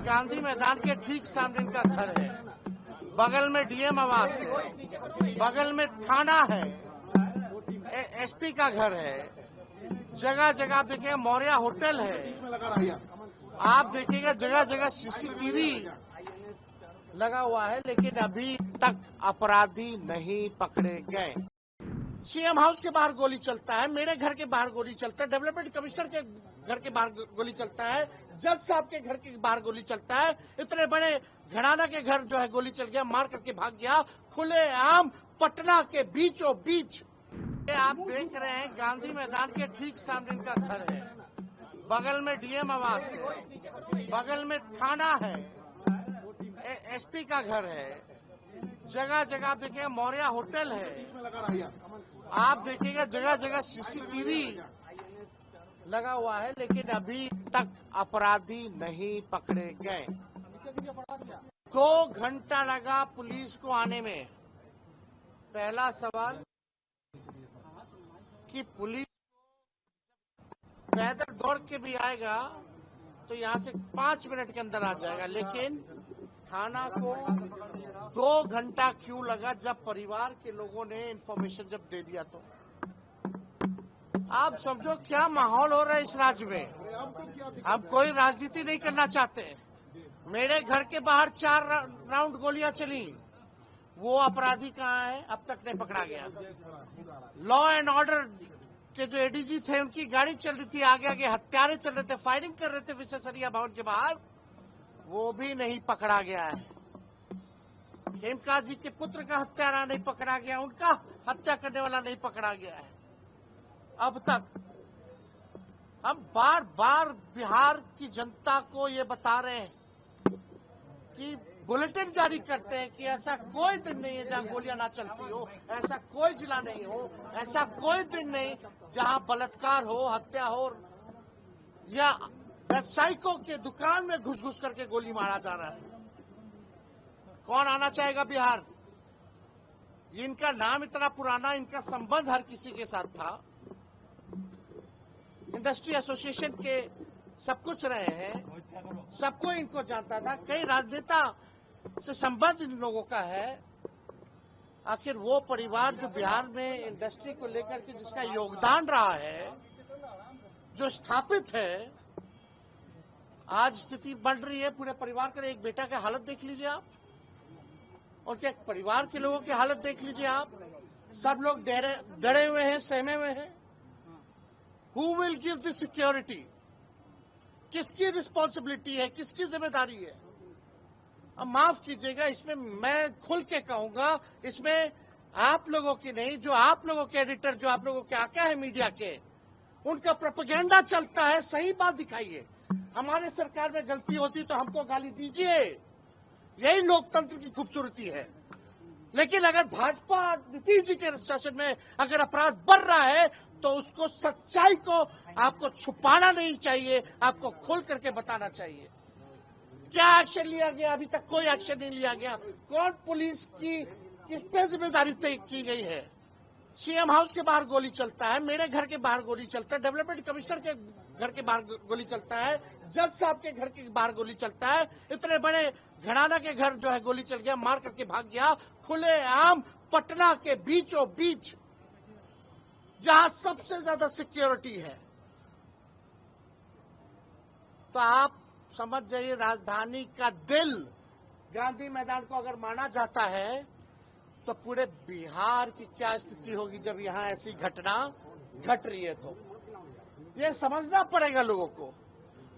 गांधी मैदान के ठीक सामने इनका घर है, बगल में डीएम आवास है, बगल में थाना है, एसपी का घर है, जगह जगह आप देखिएगा मौर्य होटल है, आप देखिएगा जगह जगह सीसीटीवी लगा हुआ है, लेकिन अभी तक अपराधी नहीं पकड़े गए। सीएम हाउस के बाहर गोली चलता है, मेरे घर के बाहर गोली चलता है, डेवलपमेंट कमिश्नर के घर के बाहर गोली चलता है, जज साहब के घर के बाहर गोली चलता है, इतने बड़े घराना के घर जो है गोली चल गया, मार करके भाग गया, खुले आम पटना के बीचों बीच। आप देख रहे हैं गांधी मैदान के ठीक सामने इनका घर है, बगल में डीएम आवास है, बगल में थाना है, एसपी का घर है, जगह जगह आप देखिएगा मौर्य होटल है, आप देखिएगा जगह जगह सीसीटीवी लगा हुआ है, लेकिन अभी तक अपराधी नहीं पकड़े गए। 2 घंटा लगा पुलिस को आने में। पहला सवाल कि पुलिस पैदल दौड़ के भी आएगा तो यहाँ से 5 मिनट के अंदर आ जाएगा, लेकिन थाना को 2 घंटा क्यों लगा? जब परिवार के लोगों ने इन्फॉर्मेशन जब दे दिया तो आप समझो क्या माहौल हो रहा है इस राज्य में। हम कोई राजनीति नहीं करना चाहते। मेरे घर के बाहर 4 राउंड गोलियां चली, वो अपराधी कहाँ है? अब तक नहीं पकड़ा गया। लॉ एंड ऑर्डर के जो एडीजी थे उनकी गाड़ी चल रही थी, आगे आगे हत्यारे चल रहे थे, फायरिंग कर रहे थे विश्वेश्वरैया भवन के बाहर, वो भी नहीं पकड़ा गया है। खेमका जी के पुत्र का हत्यारा नहीं पकड़ा गया, उनका हत्या करने वाला नहीं पकड़ा गया है। अब तक हम बार बार बिहार की जनता को ये बता रहे हैं कि बुलेटिन जारी करते हैं कि ऐसा कोई दिन नहीं है जहां गोलियां ना चलती हो, ऐसा कोई जिला नहीं हो, ऐसा कोई दिन नहीं जहां बलात्कार हो, हत्या हो या व्यवसायिकों के दुकान में घुस घुस करके गोली मारा जा रहा है। कौन आना चाहेगा बिहार? इनका नाम इतना पुराना, इनका संबंध हर किसी के साथ था, इंडस्ट्री एसोसिएशन के सब कुछ रहे हैं, सबको इनको जानता था, कई राजनेता से संबंध इन लोगों का है। आखिर वो परिवार जो बिहार में इंडस्ट्री को लेकर के जिसका योगदान रहा है, जो स्थापित है, आज स्थिति बढ़ रही है पूरे परिवार का। एक बेटा की हालत देख लीजिए आप, उनके परिवार के लोगों की हालत देख लीजिए आप। सब लोग डरे हुए हैं, सहमे हुए हैं। Who will give the security? किसकी रिस्पॉन्सिबिलिटी है, किसकी जिम्मेदारी है? अब माफ कीजिएगा, इसमें मैं खुल के कहूंगा, इसमें आप लोगों की नहीं, जो आप लोगों के एडिटर, जो आप लोगों के आका है मीडिया के, उनका प्रोपेगेंडा चलता है। सही बात दिखाइए। हमारे सरकार में गलती होती तो हमको गाली दीजिए, यही लोकतंत्र की खूबसूरती है। लेकिन अगर भाजपा नीतीश जी के शासन में अगर अपराध बढ़ रहा है तो उसको, सच्चाई को आपको छुपाना नहीं चाहिए, आपको खोल करके बताना चाहिए। क्या एक्शन लिया गया? अभी तक कोई एक्शन नहीं लिया गया। कौन पुलिस की किस पे जिम्मेदारी तय की गई है? सीएम हाउस के बाहर गोली चलता है, मेरे घर के बाहर गोली चलता है, डेवलपमेंट कमिश्नर के घर के बाहर गोली चलता है, जज साहब के घर के बाहर गोली चलता है, इतने बड़े घराना के घर जो है गोली चल गया, मार करके भाग गया, खुले आम पटना के बीचों बीच, जहां सबसे ज्यादा सिक्योरिटी है। तो आप समझ जाइए, राजधानी का दिल गांधी मैदान को अगर माना जाता है तो पूरे बिहार की क्या स्थिति होगी जब यहां ऐसी घटना घट रही है। तो ये समझना पड़ेगा लोगों को।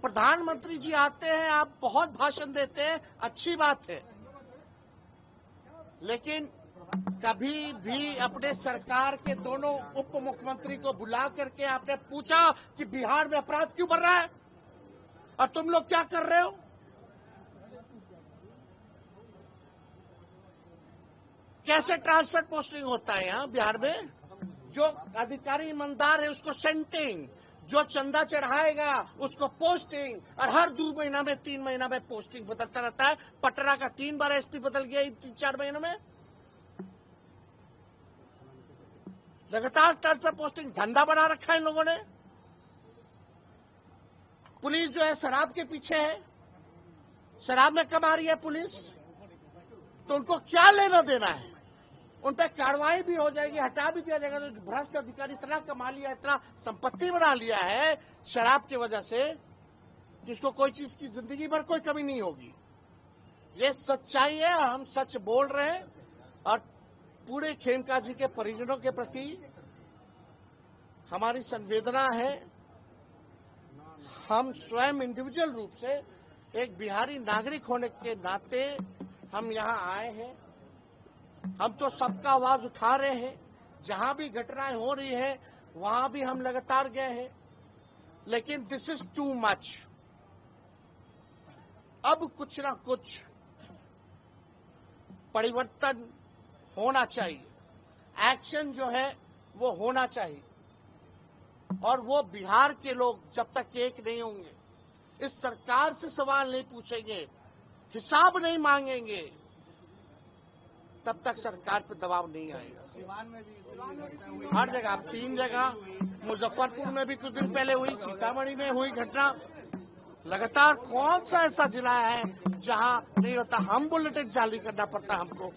प्रधानमंत्री जी आते हैं, आप बहुत भाषण देते हैं, अच्छी बात है, लेकिन कभी भी अपने सरकार के दोनों उप मुख्यमंत्री को बुला करके आपने पूछा कि बिहार में अपराध क्यों बढ़ रहा है और तुम लोग क्या कर रहे हो? कैसे ट्रांसफर पोस्टिंग होता है यहाँ बिहार में? जो अधिकारी ईमानदार है उसको सेंटिंग, जो चंदा चढ़ाएगा उसको पोस्टिंग, और हर 2 महीना में 3 महीना में पोस्टिंग बदलता रहता है। पटना का 3 बार एसपी बदल गया 3-4 महीनों में। लगातार ट्रांसफर पोस्टिंग धंधा बना रखा है इन लोगों ने। पुलिस जो है शराब के पीछे है, शराब में कमा रही है पुलिस, तो उनको क्या लेना देना है? उन पर कार्रवाई भी हो जाएगी, हटा भी दिया जाएगा। तो भ्रष्ट अधिकारी इतना कमा लिया, इतना संपत्ति बना लिया है शराब की वजह से, जिसको कोई चीज की जिंदगी भर कोई कमी नहीं होगी। ये सच्चाई है, हम सच बोल रहे हैं। और पूरे खेमका जी के परिजनों के प्रति हमारी संवेदना है। हम स्वयं इंडिविजुअल रूप से एक बिहारी नागरिक होने के नाते हम यहाँ आए हैं। हम तो सबका आवाज उठा रहे हैं, जहां भी घटनाएं हो रही हैं वहां भी हम लगातार गए हैं, लेकिन दिस इज टू मच। अब कुछ ना कुछ परिवर्तन होना चाहिए, एक्शन जो है वो होना चाहिए। और वो बिहार के लोग जब तक एक नहीं होंगे, इस सरकार से सवाल नहीं पूछेंगे, हिसाब नहीं मांगेंगे, तब तक सरकार पर दबाव नहीं आएगा। हर जगह, 3 जगह, मुजफ्फरपुर में भी कुछ दिन पहले हुई, सीतामढ़ी में हुई घटना। लगातार कौन सा ऐसा जिला है जहां नहीं होता? हम बुलेटिन जारी करना पड़ता हमको।